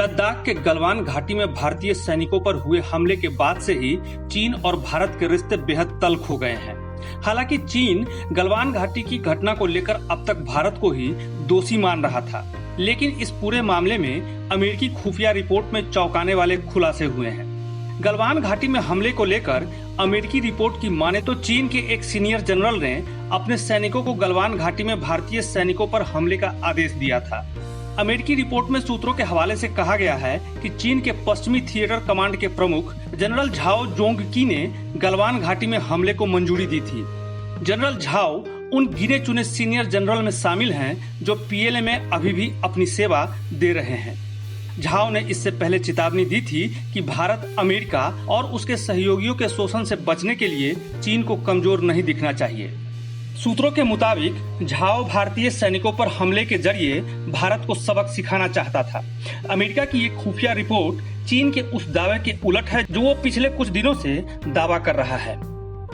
लद्दाख के गलवान घाटी में भारतीय सैनिकों पर हुए हमले के बाद से ही चीन और भारत के रिश्ते बेहद तल्ख हो गए हैं। हालांकि चीन गलवान घाटी की घटना को लेकर अब तक भारत को ही दोषी मान रहा था, लेकिन इस पूरे मामले में अमेरिकी खुफिया रिपोर्ट में चौंकाने वाले खुलासे हुए हैं। गलवान घाटी में हमले को लेकर अमेरिकी रिपोर्ट की माने तो चीन के एक सीनियर जनरल ने अपने सैनिकों को गलवान घाटी में भारतीय सैनिकों पर हमले का आदेश दिया था। अमेरिकी रिपोर्ट में सूत्रों के हवाले से कहा गया है कि चीन के पश्चिमी थिएटर कमांड के प्रमुख जनरल झाओ जोंगकी ने गलवान घाटी में हमले को मंजूरी दी थी। जनरल झाओ उन गिने चुने सीनियर जनरल में शामिल हैं जो पीएलए में अभी भी अपनी सेवा दे रहे हैं। झाओ ने इससे पहले चेतावनी दी थी कि भारत, अमेरिका और उसके सहयोगियों के शोषण से बचने के लिए चीन को कमजोर नहीं दिखना चाहिए। सूत्रों के मुताबिक झाओ भारतीय सैनिकों पर हमले के जरिए भारत को सबक सिखाना चाहता था। अमेरिका की एक खुफिया रिपोर्ट चीन के उस दावे के उलट है जो वो पिछले कुछ दिनों से दावा कर रहा है।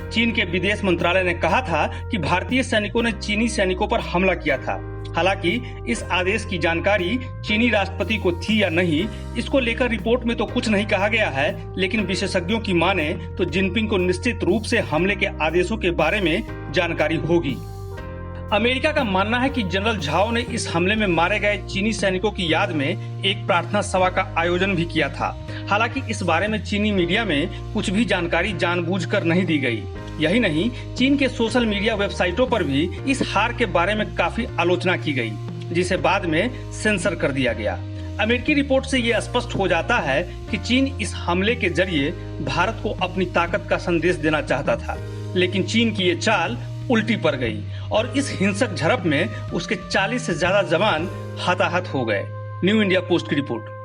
चीन के विदेश मंत्रालय ने कहा था कि भारतीय सैनिकों ने चीनी सैनिकों पर हमला किया था। हालांकि इस आदेश की जानकारी चीनी राष्ट्रपति को थी या नहीं, इसको लेकर रिपोर्ट में तो कुछ नहीं कहा गया है, लेकिन विशेषज्ञों की माने तो जिनपिंग को निश्चित रूप से हमले के आदेशों के बारे में जानकारी होगी। अमेरिका का मानना है कि जनरल झाओ ने इस हमले में मारे गए चीनी सैनिकों की याद में एक प्रार्थना सभा का आयोजन भी किया था। हालांकि इस बारे में चीनी मीडिया में कुछ भी जानकारी जानबूझकर नहीं दी गई। यही नहीं, चीन के सोशल मीडिया वेबसाइटों पर भी इस हार के बारे में काफी आलोचना की गई, जिसे बाद में सेंसर कर दिया गया। अमेरिकी रिपोर्ट से ये स्पष्ट हो जाता है कि चीन इस हमले के जरिए भारत को अपनी ताकत का संदेश देना चाहता था, लेकिन चीन की ये चाल उल्टी पड़ गई और इस हिंसक झड़प में उसके 40 से ज्यादा जवान हताहत हो गए। न्यू इंडिया पोस्ट की रिपोर्ट।